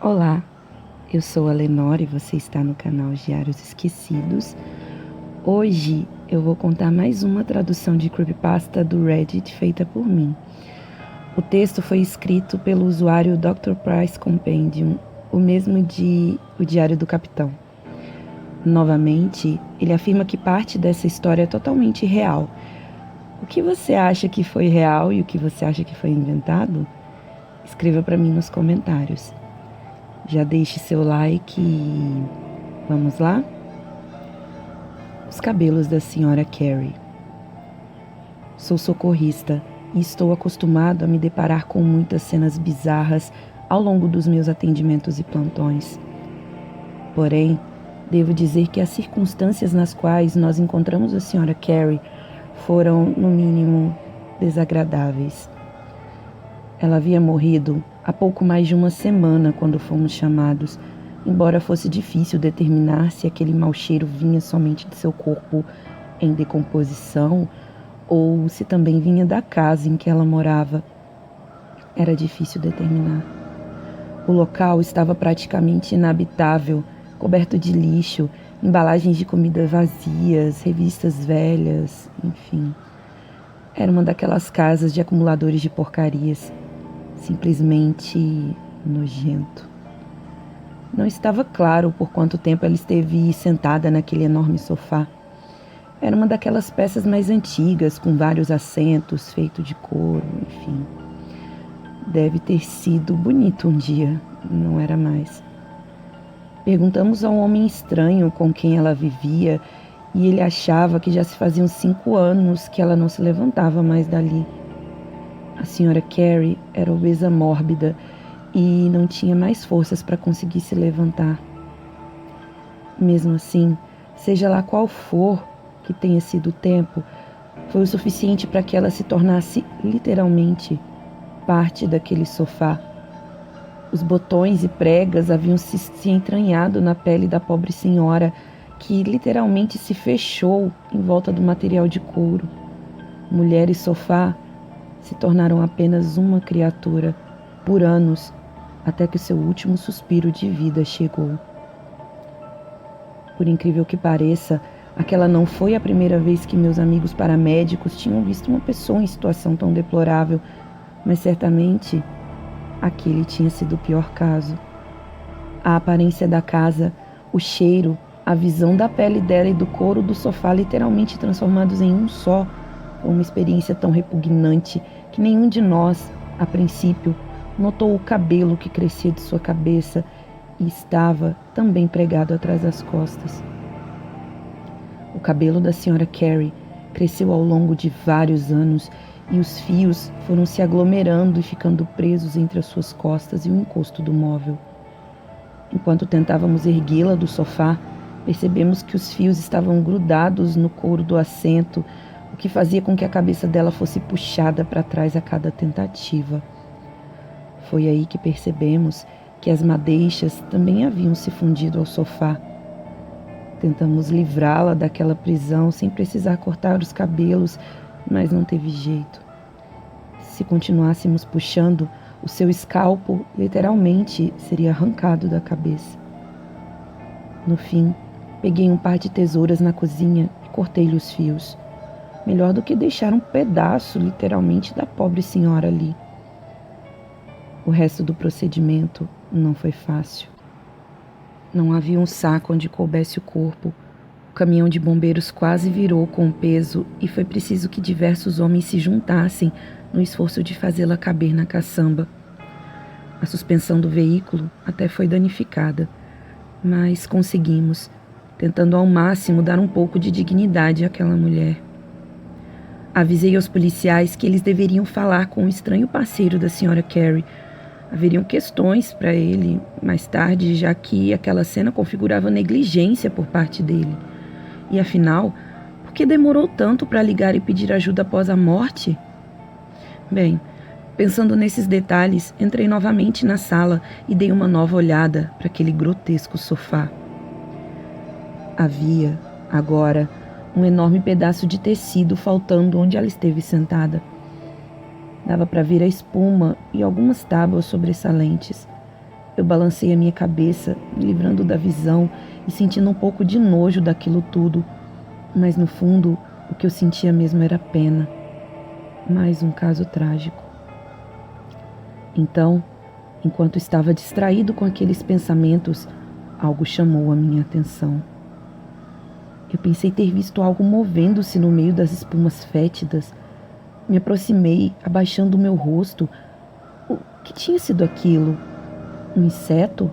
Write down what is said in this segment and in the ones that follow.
Olá, eu sou a Lenore e você está no canal Diários Esquecidos. Hoje eu vou contar mais uma tradução de creepypasta do Reddit feita por mim. O texto foi escrito pelo usuário Dr. Price Compendium, o mesmo de O Diário do Capitão. Novamente, ele afirma que parte dessa história é totalmente real. O que você acha que foi real e o que você acha que foi inventado? Escreva para mim nos comentários. Já deixe seu like e vamos lá? Os cabelos da Sra. Carrie. Sou socorrista e estou acostumado a me deparar com muitas cenas bizarras ao longo dos meus atendimentos e plantões. Porém, devo dizer que as circunstâncias nas quais nós encontramos a Sra. Carrie foram, no mínimo, desagradáveis. Ela havia morrido há pouco mais de uma semana quando fomos chamados, embora fosse difícil determinar se aquele mau cheiro vinha somente de seu corpo em decomposição ou se também vinha da casa em que ela morava. Era difícil determinar. O local estava praticamente inabitável, coberto de lixo, embalagens de comida vazias, revistas velhas, enfim. Era uma daquelas casas de acumuladores de porcarias. Simplesmente nojento. Não estava claro por quanto tempo ela esteve sentada naquele enorme sofá. Era uma daquelas peças mais antigas, com vários assentos, feito de couro, enfim. Deve ter sido bonito um dia, não era mais. Perguntamos a um homem estranho com quem ela vivia e ele achava que já se faziam 5 anos que ela não se levantava mais dali. A Sra. Carrie era obesa mórbida e não tinha mais forças para conseguir se levantar. Mesmo assim, seja lá qual for que tenha sido o tempo, foi o suficiente para que ela se tornasse, literalmente, parte daquele sofá. Os botões e pregas haviam se entranhado na pele da pobre senhora, que literalmente se fechou em volta do material de couro. Mulher e sofá se tornaram apenas uma criatura, por anos, até que o seu último suspiro de vida chegou. Por incrível que pareça, aquela não foi a primeira vez que meus amigos paramédicos tinham visto uma pessoa em situação tão deplorável, mas certamente aquele tinha sido o pior caso. A aparência da casa, o cheiro, a visão da pele dela e do couro do sofá literalmente transformados em um só, foi uma experiência tão repugnante que nenhum de nós, a princípio, notou o cabelo que crescia de sua cabeça e estava também pregado atrás das costas. O cabelo da Sra. Carrie cresceu ao longo de vários anos e os fios foram se aglomerando e ficando presos entre as suas costas e o encosto do móvel. Enquanto tentávamos erguê-la do sofá, percebemos que os fios estavam grudados no couro do assento, o que fazia com que a cabeça dela fosse puxada para trás a cada tentativa. Foi aí que percebemos que as madeixas também haviam se fundido ao sofá. Tentamos livrá-la daquela prisão sem precisar cortar os cabelos, mas não teve jeito. Se continuássemos puxando, o seu escalpo literalmente seria arrancado da cabeça. No fim, peguei um par de tesouras na cozinha e cortei-lhe os fios. Melhor do que deixar um pedaço, literalmente, da pobre senhora ali. O resto do procedimento não foi fácil. Não havia um saco onde coubesse o corpo. O caminhão de bombeiros quase virou com o peso e foi preciso que diversos homens se juntassem no esforço de fazê-la caber na caçamba. A suspensão do veículo até foi danificada, mas conseguimos, tentando ao máximo dar um pouco de dignidade àquela mulher. Avisei aos policiais que eles deveriam falar com o estranho parceiro da Sra. Carrie. Haveriam questões para ele mais tarde, já que aquela cena configurava negligência por parte dele. E afinal, por que demorou tanto para ligar e pedir ajuda após a morte? Bem, pensando nesses detalhes, entrei novamente na sala e dei uma nova olhada para aquele grotesco sofá. Havia, agora, um enorme pedaço de tecido faltando onde ela esteve sentada. Dava para ver a espuma e algumas tábuas sobressalentes. Eu balancei a minha cabeça, me livrando da visão e sentindo um pouco de nojo daquilo tudo. Mas no fundo, o que eu sentia mesmo era pena. Mais um caso trágico. Então, enquanto estava distraído com aqueles pensamentos, algo chamou a minha atenção. Eu pensei ter visto algo movendo-se no meio das espumas fétidas. Me aproximei, abaixando o meu rosto. O que tinha sido aquilo? Um inseto?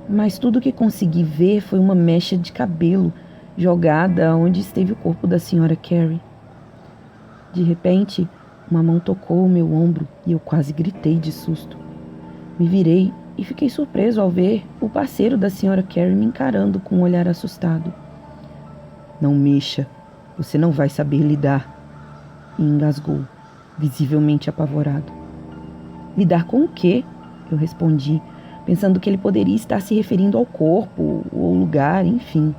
Mas tudo o que consegui ver foi uma mecha de cabelo jogada onde esteve o corpo da senhora Carey. De repente, uma mão tocou o meu ombro e eu quase gritei de susto. Me virei e fiquei surpreso ao ver o parceiro da senhora Carey me encarando com um olhar assustado. Não mexa, você não vai saber lidar. E engasgou, visivelmente apavorado. Lidar com o quê? Eu respondi, pensando que ele poderia estar se referindo ao corpo, ou lugar, enfim.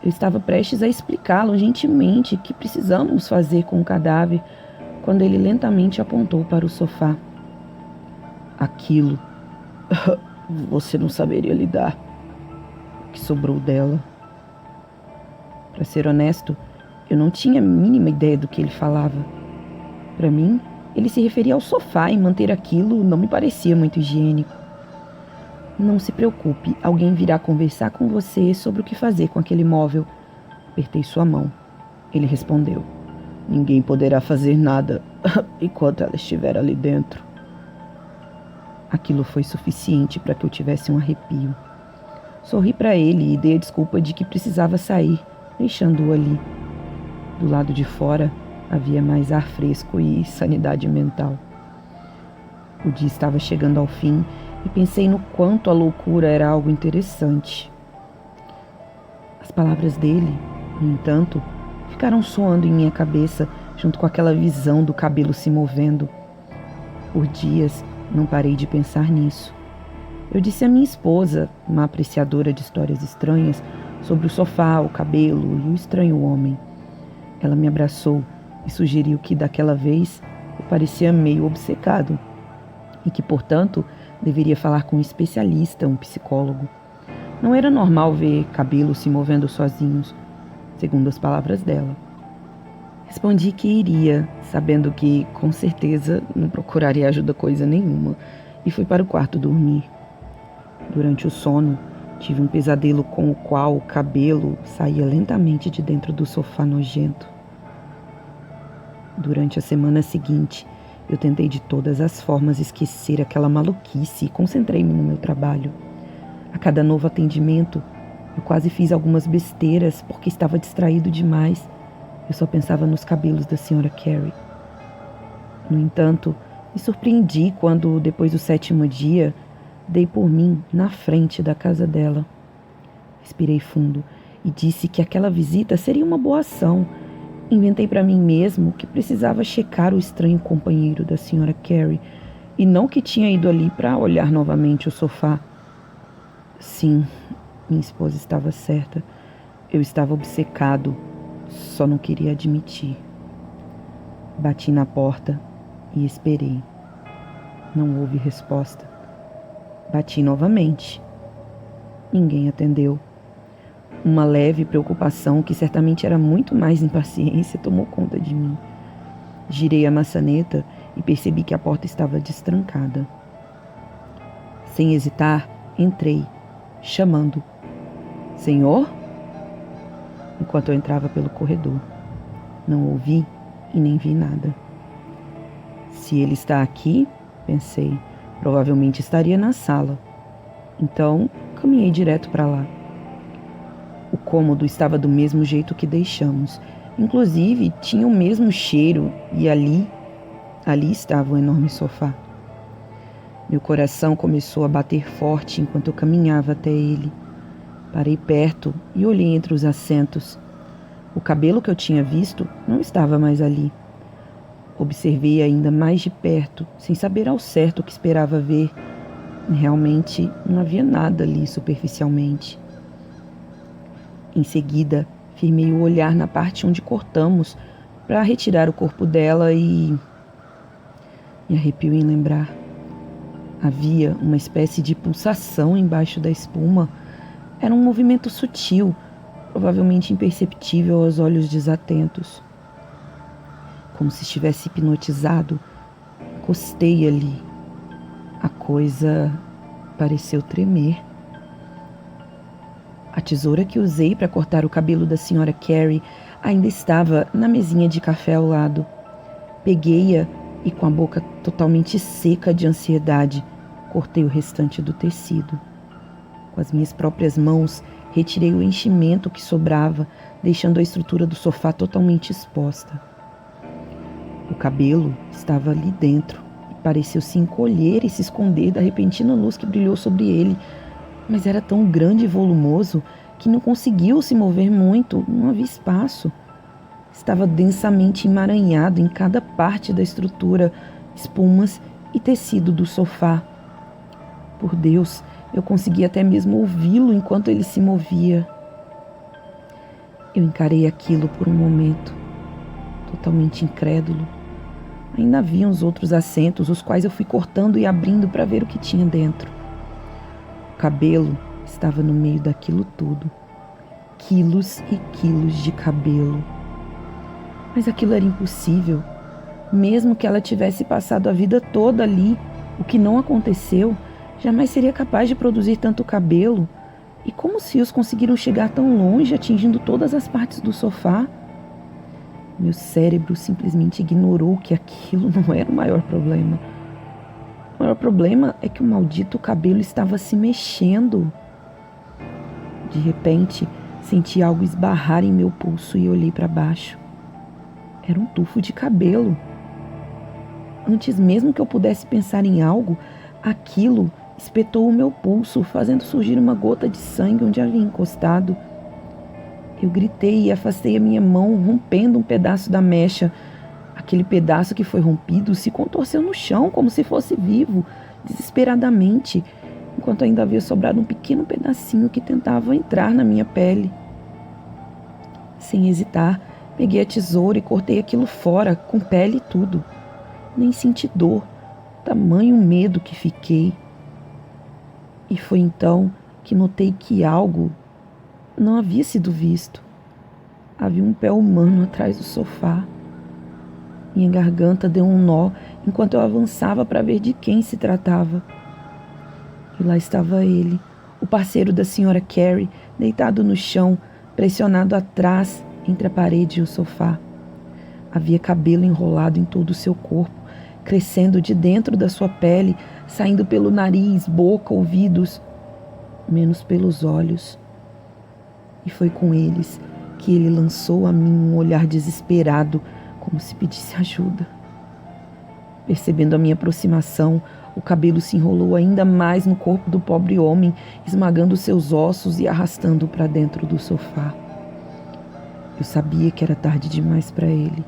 Eu estava prestes a explicá-lo gentilmente que precisamos fazer com o cadáver, quando ele lentamente apontou para o sofá. Aquilo. Você não saberia lidar. O que sobrou dela. Para ser honesto, eu não tinha a mínima ideia do que ele falava. Para mim, ele se referia ao sofá e manter aquilo não me parecia muito higiênico. Não se preocupe, alguém virá conversar com você sobre o que fazer com aquele móvel. Apertei sua mão. Ele respondeu. Ninguém poderá fazer nada enquanto ela estiver ali dentro. Aquilo foi suficiente para que eu tivesse um arrepio. Sorri para ele e dei a desculpa de que precisava sair, deixando-o ali. Do lado de fora, havia mais ar fresco e sanidade mental. O dia estava chegando ao fim e pensei no quanto a loucura era algo interessante. As palavras dele, no entanto, ficaram soando em minha cabeça junto com aquela visão do cabelo se movendo. Por dias, não parei de pensar nisso. Eu disse à minha esposa, uma apreciadora de histórias estranhas, sobre o sofá, o cabelo e o estranho homem. Ela me abraçou e sugeriu que, daquela vez, eu parecia meio obcecado e que, portanto, deveria falar com um especialista, um psicólogo. Não era normal ver cabelos se movendo sozinhos, segundo as palavras dela. Respondi que iria, sabendo que, com certeza, não procuraria ajuda coisa nenhuma, e fui para o quarto dormir. Durante o sono, tive um pesadelo com o qual o cabelo saía lentamente de dentro do sofá nojento. Durante a semana seguinte, eu tentei de todas as formas esquecer aquela maluquice e concentrei-me no meu trabalho. A cada novo atendimento, eu quase fiz algumas besteiras porque estava distraído demais. Eu só pensava nos cabelos da senhora Carey. No entanto, me surpreendi quando, depois do 7º dia, dei por mim na frente da casa dela. Respirei fundo e disse que aquela visita seria uma boa ação. Inventei para mim mesmo que precisava checar o estranho companheiro da senhora Carey e não que tinha ido ali para olhar novamente o sofá. Sim, minha esposa estava certa. Eu estava obcecado, só não queria admitir. Bati na porta e esperei. Não houve resposta. Bati novamente. Ninguém atendeu. Uma leve preocupação, que certamente era muito mais impaciência, tomou conta de mim. Girei a maçaneta e percebi que a porta estava destrancada. Sem hesitar, entrei, chamando. Senhor? Enquanto eu entrava pelo corredor. Não ouvi e nem vi nada. Se ele está aqui, pensei, provavelmente estaria na sala. Então, caminhei direto para lá. O cômodo estava do mesmo jeito que deixamos. Inclusive, tinha o mesmo cheiro e ali estava o enorme sofá. Meu coração começou a bater forte enquanto eu caminhava até ele. Parei perto e olhei entre os assentos. O cabelo que eu tinha visto não estava mais ali. Observei ainda mais de perto, sem saber ao certo o que esperava ver. Realmente não havia nada ali superficialmente. Em seguida, firmei o olhar na parte onde cortamos para retirar o corpo dela e... Me arrepio em lembrar. Havia uma espécie de pulsação embaixo da espuma. Era um movimento sutil, provavelmente imperceptível aos olhos desatentos. Como se estivesse hipnotizado, encostei ali. A coisa pareceu tremer. A tesoura que usei para cortar o cabelo da Sra. Carey ainda estava na mesinha de café ao lado. Peguei-a e, com a boca totalmente seca de ansiedade, cortei o restante do tecido. Com as minhas próprias mãos, retirei o enchimento que sobrava, deixando a estrutura do sofá totalmente exposta. O cabelo estava ali dentro e pareceu se encolher e se esconder da repentina luz que brilhou sobre ele, mas era tão grande e volumoso que não conseguiu se mover muito, não havia espaço. Estava densamente emaranhado em cada parte da estrutura, espumas e tecido do sofá. Por Deus, eu conseguia até mesmo ouvi-lo enquanto ele se movia. Eu encarei aquilo por um momento, totalmente incrédulo. Ainda havia os outros assentos, os quais eu fui cortando e abrindo para ver o que tinha dentro. O cabelo estava no meio daquilo tudo. Quilos e quilos de cabelo. Mas aquilo era impossível. Mesmo que ela tivesse passado a vida toda ali, o que não aconteceu, jamais seria capaz de produzir tanto cabelo. E como os fios conseguiram chegar tão longe, atingindo todas as partes do sofá? Meu cérebro simplesmente ignorou que aquilo não era o maior problema. O maior problema é que o maldito cabelo estava se mexendo. De repente, senti algo esbarrar em meu pulso e olhei para baixo. Era um tufo de cabelo. Antes mesmo que eu pudesse pensar em algo, aquilo espetou o meu pulso, fazendo surgir uma gota de sangue onde havia encostado. Eu gritei e afastei a minha mão, rompendo um pedaço da mecha. Aquele pedaço que foi rompido se contorceu no chão como se fosse vivo, desesperadamente, enquanto ainda havia sobrado um pequeno pedacinho que tentava entrar na minha pele. Sem hesitar, peguei a tesoura e cortei aquilo fora, com pele e tudo. Nem senti dor, tamanho medo que fiquei. E foi então que notei que algo não havia sido visto. Havia um pé humano atrás do sofá. Minha garganta deu um nó enquanto eu avançava para ver de quem se tratava. E lá estava ele, o parceiro da Sra. Carey, deitado no chão, pressionado atrás entre a parede e o sofá. Havia cabelo enrolado em todo o seu corpo, crescendo de dentro da sua pele, saindo pelo nariz, boca, ouvidos, menos pelos olhos. E foi com eles que ele lançou a mim um olhar desesperado, como se pedisse ajuda. Percebendo a minha aproximação, o cabelo se enrolou ainda mais no corpo do pobre homem, esmagando seus ossos e arrastando-o para dentro do sofá. Eu sabia que era tarde demais para ele,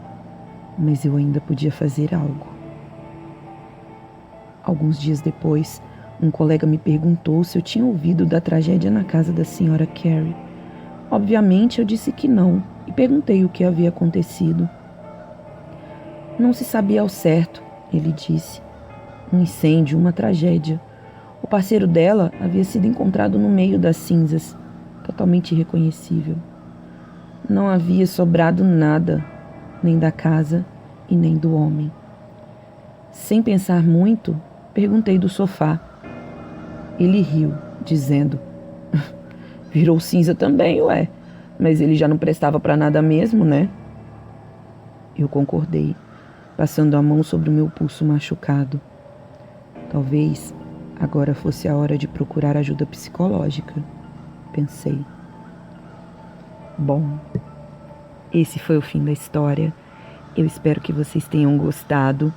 mas eu ainda podia fazer algo. Alguns dias depois, um colega me perguntou se eu tinha ouvido da tragédia na casa da Sra. Carey. Obviamente, eu disse que não e perguntei o que havia acontecido. Não se sabia ao certo, ele disse. Um incêndio, uma tragédia. O parceiro dela havia sido encontrado no meio das cinzas, totalmente irreconhecível. Não havia sobrado nada, nem da casa e nem do homem. Sem pensar muito, perguntei do sofá. Ele riu, dizendo: virou cinza também, ué, mas ele já não prestava para nada mesmo, né? Eu concordei, passando a mão sobre o meu pulso machucado. Talvez agora fosse a hora de procurar ajuda psicológica, pensei. Bom, esse foi o fim da história. Eu espero que vocês tenham gostado.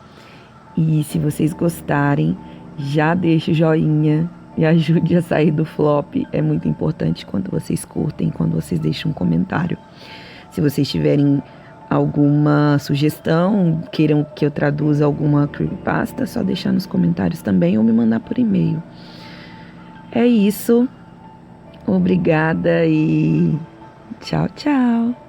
E se vocês gostarem, já deixa o joinha, me ajude a sair do flop. É muito importante quando vocês curtem, quando vocês deixam um comentário. Se vocês tiverem alguma sugestão, queiram que eu traduza alguma creepypasta, é só deixar nos comentários também ou me mandar por e-mail. É isso. Obrigada e tchau, tchau.